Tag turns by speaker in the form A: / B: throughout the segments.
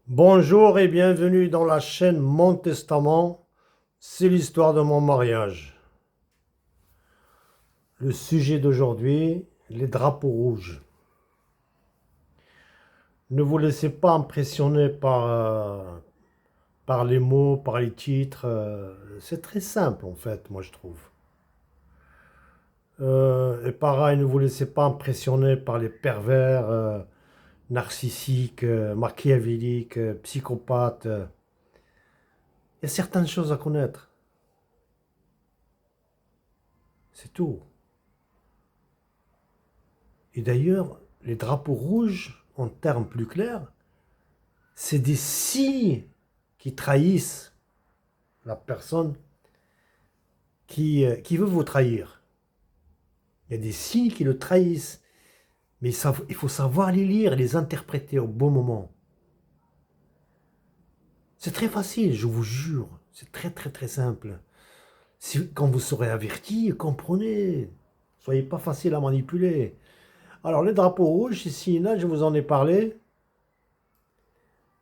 A: Bonjour et bienvenue dans la chaîne Mon Testament. C'est l'histoire de mon mariage. Le sujet d'aujourd'hui, les drapeaux rouges. Ne vous laissez pas impressionner par les mots, par les titres. C'est très simple en fait, moi je trouve. Et pareil, ne vous laissez pas impressionner par les pervers narcissiques, machiavéliques, psychopathes. Il y a certaines choses à connaître. C'est tout. Et d'ailleurs, les drapeaux rouges, en termes plus clairs, c'est des signes qui trahissent la personne qui veut vous trahir. Il y a des signes qui le trahissent, mais il faut savoir les lire et les interpréter au bon moment. C'est très facile, je vous jure. C'est très très très simple. Quand vous serez averti, comprenez. Soyez pas facile à manipuler. Alors les drapeaux rouges, ici et là, je vous en ai parlé.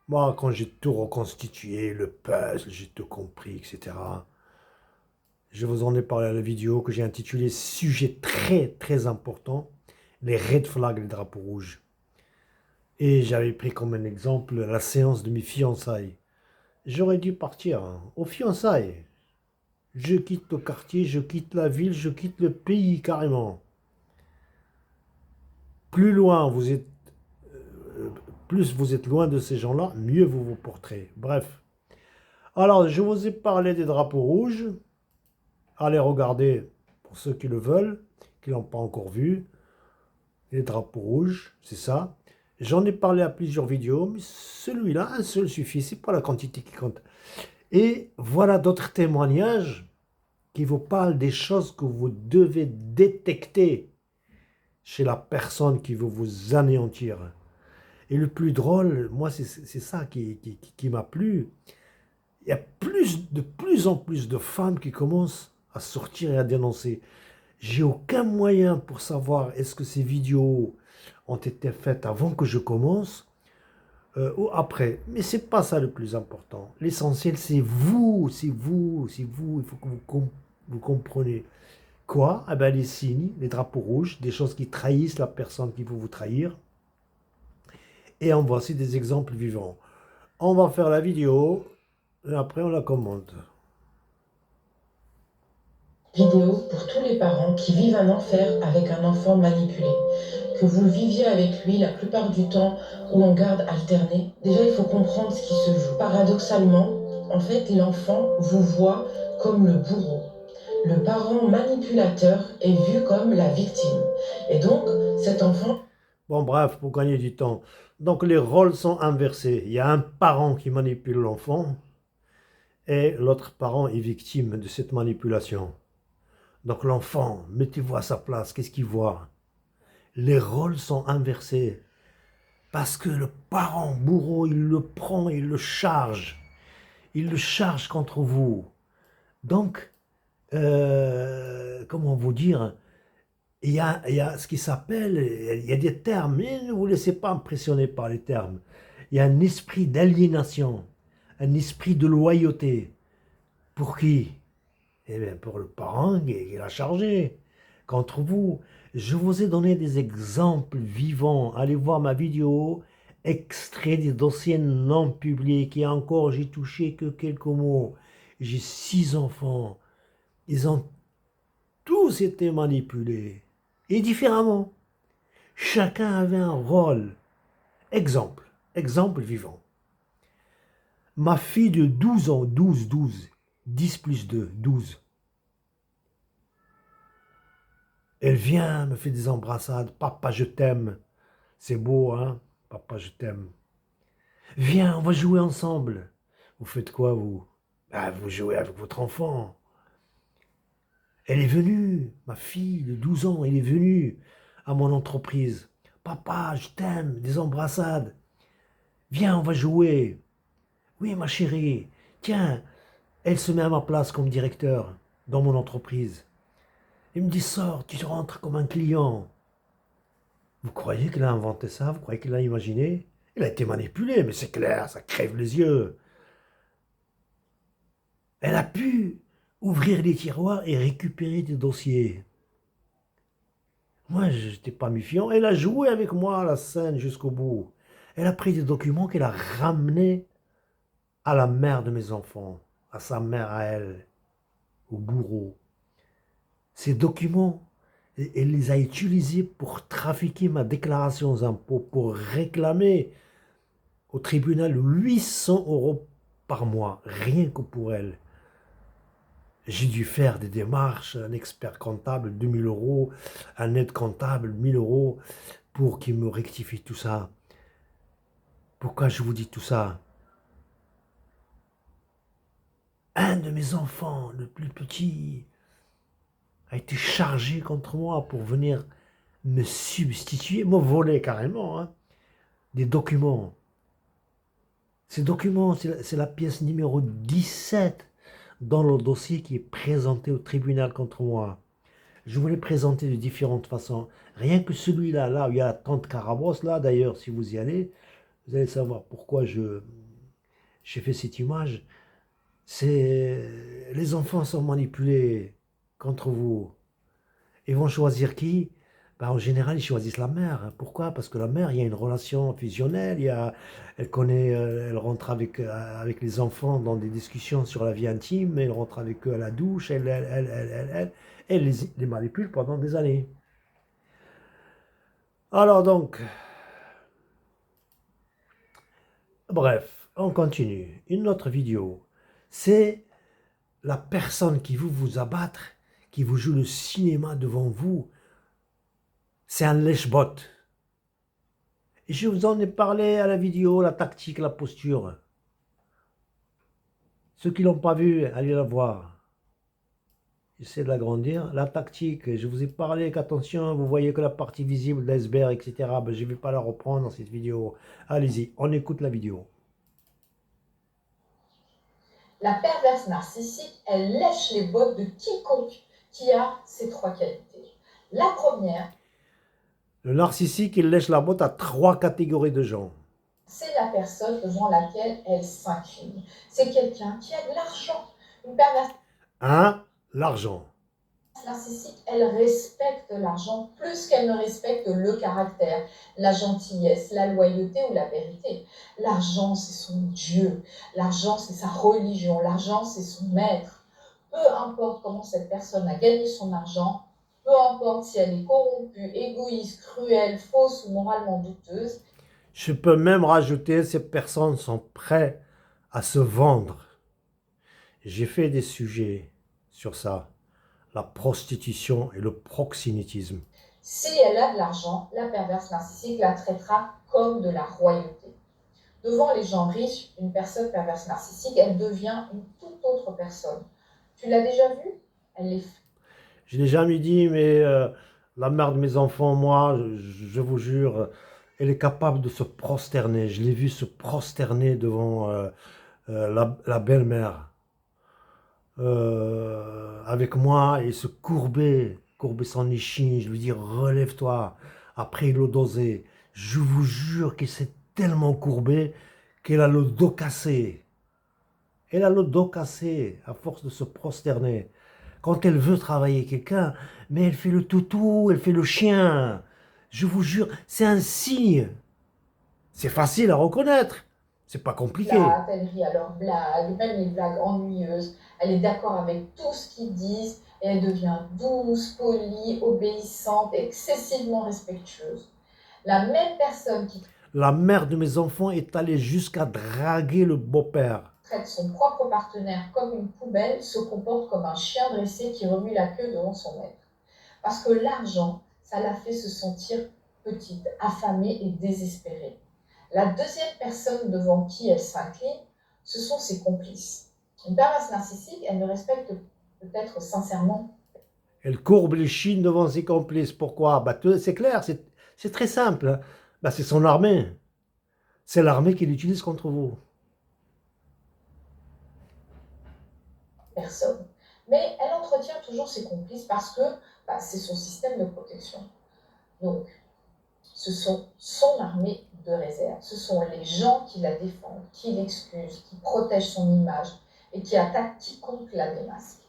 A: Moi, quand j'ai tout reconstitué, le puzzle, j'ai tout compris, etc. Je vous en ai parlé à la vidéo que j'ai intitulée Sujet très très important, les red flags, les drapeaux rouges. Et j'avais pris comme un exemple la séance de mes fiançailles. J'aurais dû partir aux fiançailles. Je quitte le quartier, je quitte la ville, je quitte le pays carrément. Plus loin vous êtes, plus vous êtes loin de ces gens-là, mieux vous vous porterez. Bref. Alors, je vous ai parlé des drapeaux rouges. Allez regarder, pour ceux qui le veulent, qui ne l'ont pas encore vu, les drapeaux rouges, c'est ça. J'en ai parlé à plusieurs vidéos, mais celui-là, un seul suffit, c'est pas la quantité qui compte. Et voilà d'autres témoignages qui vous parlent des choses que vous devez détecter chez la personne qui veut vous anéantir. Et le plus drôle, moi, c'est ça qui m'a plu. Il y a de plus en plus de femmes qui commencent à sortir et à dénoncer. J'ai aucun moyen pour savoir est-ce que ces vidéos ont été faites avant que je commence ou après. Mais c'est pas ça le plus important. L'essentiel, c'est vous, c'est vous, c'est vous. Il faut que vous compreniez. Quoi? Eh ben, les signes, les drapeaux rouges, des choses qui trahissent la personne qui veut vous trahir. Et en voici des exemples vivants. On va faire la vidéo et après on la commente.
B: Vidéo pour tous les parents qui vivent un enfer avec un enfant manipulé. Que vous le viviez avec lui la plupart du temps ou en garde alternée, déjà il faut comprendre ce qui se joue. Paradoxalement, en fait, l'enfant vous voit comme le bourreau. Le parent manipulateur est vu comme la victime. Et donc, cet enfant...
A: Bon, bref, pour gagner du temps. Donc, les rôles sont inversés. Il y a un parent qui manipule l'enfant et l'autre parent est victime de cette manipulation. Donc, l'enfant, mettez-vous à sa place. Qu'est-ce qu'il voit? Les rôles sont inversés. Parce que le parent bourreau, il le prend, il le charge. Il le charge contre vous. Donc, comment vous dire? Il y a ce qui s'appelle, il y a des termes, mais ne vous laissez pas impressionner par les termes. Il y a un esprit d'aliénation, un esprit de loyauté. Pour qui? Eh bien, pour le parent qui l'a chargé contre vous. Je vous ai donné des exemples vivants. Allez voir ma vidéo, extrait des dossiers non publiés. Et encore, j'ai touché que quelques mots. J'ai 6 enfants. Ils ont tous été manipulés. Et différemment. Chacun avait un rôle. Exemple vivant. Ma fille de 12 ans, 10 plus 2, 12. Elle vient, me fait des embrassades. Papa, je t'aime. C'est beau, hein? Papa, je t'aime. Viens, on va jouer ensemble. Vous faites quoi, vous? Ah, vous jouez avec votre enfant. Elle est venue, ma fille de 12 ans, elle est venue à mon entreprise. Papa, je t'aime, des embrassades. Viens, on va jouer. Oui, ma chérie. Tiens, elle se met à ma place comme directeur dans mon entreprise. Elle me dit, sors, tu rentres comme un client. Vous croyez qu'elle a inventé ça? Vous croyez qu'elle a imaginé? Il a été manipulé, mais c'est clair, ça crève les yeux. Elle a pu ouvrir les tiroirs et récupérer des dossiers. Moi, je n'étais pas méfiant. Elle a joué avec moi la scène jusqu'au bout. Elle a pris des documents qu'elle a ramenés à la mère de mes enfants, à sa mère à elle, au bourreau. Ces documents, elle les a utilisés pour trafiquer ma déclaration aux impôts, pour réclamer au tribunal 800 € par mois, rien que pour elle. J'ai dû faire des démarches, un expert comptable 2000 €, un aide comptable 1000 € pour qu'il me rectifie tout ça. Pourquoi je vous dis tout ça? Un de mes enfants, le plus petit, a été chargé contre moi pour venir me substituer, me voler carrément, hein, des documents. Ces documents, c'est la pièce numéro 17 dans le dossier qui est présenté au tribunal contre moi. Je vous l'ai présenté de différentes façons. Rien que celui-là, là où il y a la tante Carabosse, là d'ailleurs, si vous y allez, vous allez savoir pourquoi j'ai fait cette image. C'est les enfants sont manipulés contre vous. Ils vont choisir qui? Ben, en général, ils choisissent la mère. Pourquoi? Parce que la mère, il y a une relation fusionnelle, elle connaît, elle rentre avec les enfants dans des discussions sur la vie intime, elle rentre avec eux à la douche, elle les manipule pendant des années. Alors donc, bref, on continue. Une autre vidéo. C'est la personne qui veut vous abattre, qui vous joue le cinéma devant vous. C'est un lèche-bot. Et je vous en ai parlé à la vidéo, la tactique, la posture. Ceux qui ne l'ont pas vu, allez la voir. J'essaie de l'agrandir. La tactique, je vous ai parlé qu'attention, vous voyez que la partie visible de l'iceberg, etc. Ben, je ne vais pas la reprendre dans cette vidéo. Allez-y, on écoute la vidéo.
B: La perverse narcissique, elle lèche les bottes de quiconque qui a ces trois qualités. La première,
A: Le narcissique, il lèche la botte à 3 catégories de gens.
B: c'est la personne devant laquelle elle s'incline. C'est quelqu'un qui a de l'argent. Une perverse
A: 1. L'argent.
B: narcissique, elle respecte l'argent plus qu'elle ne respecte le caractère, la gentillesse, la loyauté ou la vérité. L'argent, c'est son Dieu. L'argent, c'est sa religion. L'argent, c'est son maître. Peu importe comment cette personne a gagné son argent, peu importe si elle est corrompue, égoïste, cruelle, fausse ou moralement douteuse,
A: Je peux même rajouter, ces personnes sont prêtes à se vendre. J'ai fait des sujets sur ça. La prostitution et le proxénétisme.
B: si elle a de l'argent, la perverse narcissique la traitera comme de la royauté. Devant les gens riches, une personne perverse narcissique, elle devient une toute autre personne. Tu l'as déjà vue? Elle est
A: Je l'ai jamais dit, mais la mère de mes enfants, moi, je vous jure, elle est capable de se prosterner. Je l'ai vu se prosterner devant la belle-mère avec moi et se courber son échine. Je lui dis, relève-toi. Après, il le dosait. Je vous jure qu'elle s'est tellement courbée qu'elle a le dos cassé. Elle a le dos cassé à force de se prosterner. Quand elle veut travailler quelqu'un, mais elle fait le toutou, elle fait le chien. Je vous jure, c'est un signe. C'est facile à reconnaître. C'est pas compliqué.
B: plate, elle rit à leurs blagues, même les blagues ennuyeuses. Elle est d'accord avec tout ce qu'ils disent et elle devient douce, polie, obéissante, excessivement respectueuse. La même personne qui
A: La mère de mes enfants est allée jusqu'à draguer le beau-père.
B: traite son propre partenaire comme une poubelle se comporte comme un chien dressé qui remue la queue devant son maître. Parce que l'argent, ça la fait se sentir petite, affamée et désespérée. La deuxième personne devant qui elle s'incline, ce sont ses complices. Une perverse narcissique, elle ne respecte peut-être sincèrement.
A: Elle courbe les chines devant ses complices. Pourquoi? Bah, c'est clair, c'est très simple, hein. Bah, c'est son armée. C'est l'armée qu'il utilise contre vous.
B: Personne. Mais elle entretient toujours ses complices parce que c'est son système de protection. Donc, Ce sont son armée de réserve. Ce sont les gens qui la défendent, qui l'excusent, qui protègent son image et qui attaquent quiconque la démasque.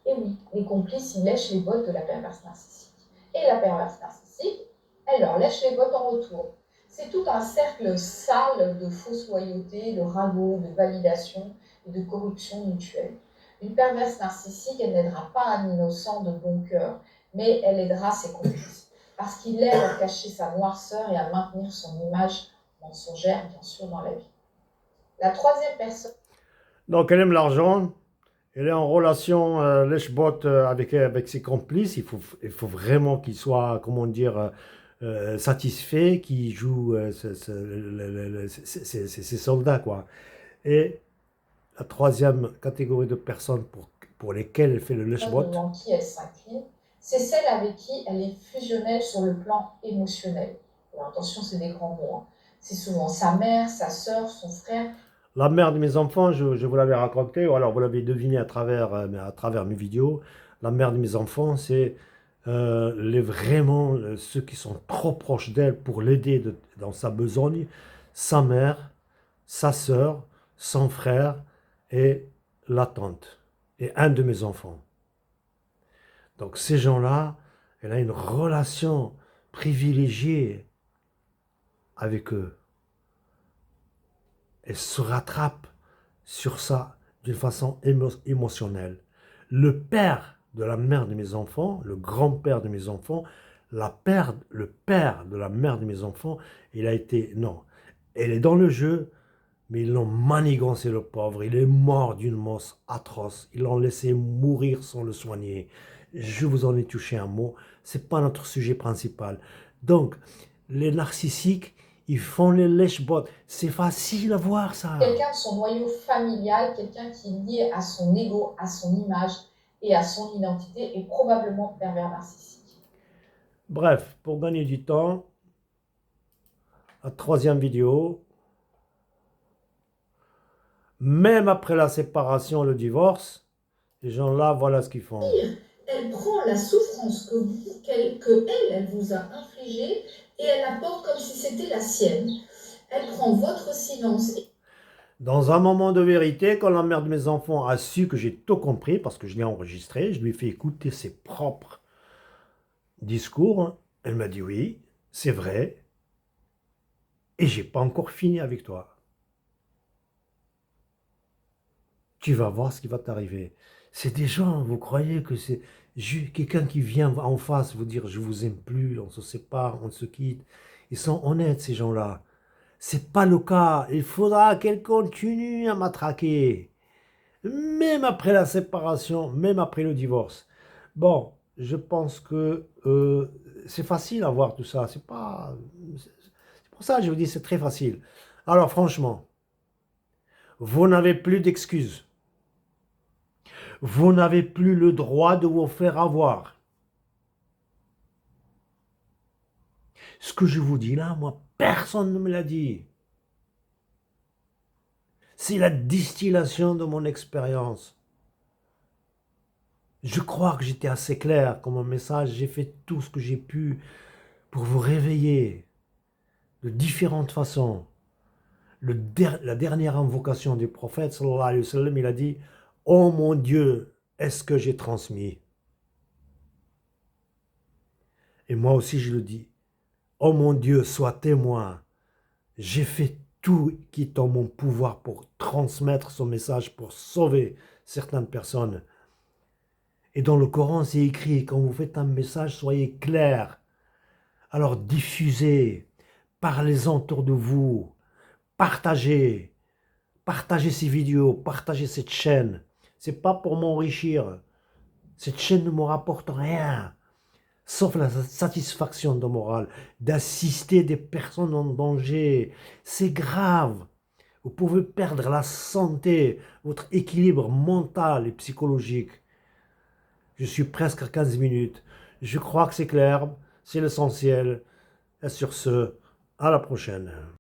B: Et oui, les complices, ils lèchent les bottes de la perverse narcissique. Et la perverse narcissique, elle leur lèche les bottes en retour. C'est tout un cercle sale de fausse loyauté, de ragots, de validation et de corruption mutuelle. Une perverse narcissique, elle n'aidera pas un innocent de bon cœur, mais elle aidera ses complices, parce qu'il aide à cacher sa noirceur et à maintenir son image mensongère, bien sûr, dans la vie. La troisième personne...
A: Donc, elle aime l'argent. Elle est en relation lèche-botte avec ses complices. Il faut vraiment qu'il soit, comment dire, satisfait, qu'il joue ses soldats, quoi. Et la troisième catégorie de personnes pour lesquelles elle fait le lèche-botte,
B: devant qui elle s'incline, c'est celle avec qui elle est fusionnelle sur le plan émotionnel. Alors, attention, c'est des grands mots. Hein. C'est souvent sa mère, sa sœur, son frère.
A: la mère de mes enfants, je vous l'avais raconté, ou alors vous l'avez deviné à travers mes vidéos. La mère de mes enfants, c'est vraiment ceux qui sont trop proches d'elle pour l'aider dans sa besogne. Sa mère, sa sœur, son frère et la tante. Et un de mes enfants. Donc ces gens-là, elle a une relation privilégiée avec eux. Elle se rattrape sur ça d'une façon émotionnelle. Le père de la mère de mes enfants, le grand-père de mes enfants, le père de la mère de mes enfants, il a été... Non, elle est dans le jeu, mais ils l'ont manigancé le pauvre. Il est mort d'une mort atroce. Ils l'ont laissé mourir sans le soigner. Je vous en ai touché un mot. C'est pas notre sujet principal. Donc, les narcissiques, ils font les lèche-bottes. C'est facile à voir ça.
B: Quelqu'un de son noyau familial, quelqu'un qui est lié à son ego, à son image et à son identité est probablement pervers narcissique.
A: Bref, pour gagner du temps, la troisième vidéo, même après la séparation, le divorce, les gens-là, voilà ce qu'ils font.
B: Elle prend la souffrance elle vous a infligée et elle la porte comme si c'était la sienne. Elle prend votre silence.
A: Dans un moment de vérité, quand la mère de mes enfants a su que j'ai tout compris, parce que je l'ai enregistré, je lui ai fait écouter ses propres discours, elle m'a dit oui, c'est vrai, et j'ai pas encore fini avec toi. Tu vas voir ce qui va t'arriver. C'est des gens, vous croyez que c'est quelqu'un qui vient en face vous dire je vous aime plus, on se sépare, on se quitte. Ils sont honnêtes ces gens-là. C'est pas le cas. Il faudra qu'elle continue à matraquer. Même après la séparation, même après le divorce. Bon, je pense que c'est facile à voir tout ça. C'est pour ça que je vous dis c'est très facile. Alors franchement, vous n'avez plus d'excuses. Vous n'avez plus le droit de vous faire avoir. Ce que je vous dis là, moi, personne ne me l'a dit. C'est la distillation de mon expérience. Je crois que j'étais assez clair comme un message. J'ai fait tout ce que j'ai pu pour vous réveiller de différentes façons. La dernière invocation du prophète, sallallahu alayhi wa sallam, il a dit « Oh mon Dieu, est-ce que j'ai transmis ?» Et moi aussi je le dis « Oh mon Dieu, sois témoin, j'ai fait tout qui est en mon pouvoir pour transmettre ce message, pour sauver certaines personnes. » Et dans le Coran, c'est écrit, quand vous faites un message, soyez clair. Alors diffusez, parlez-en autour de vous, partagez ces vidéos, partagez cette chaîne. C'est pas pour m'enrichir. Cette chaîne ne me rapporte rien, sauf la satisfaction de morale, d'assister des personnes en danger. C'est grave. Vous pouvez perdre la santé, votre équilibre mental et psychologique. Je suis presque à 15 minutes. Je crois que c'est clair, c'est l'essentiel. Et sur ce, à la prochaine.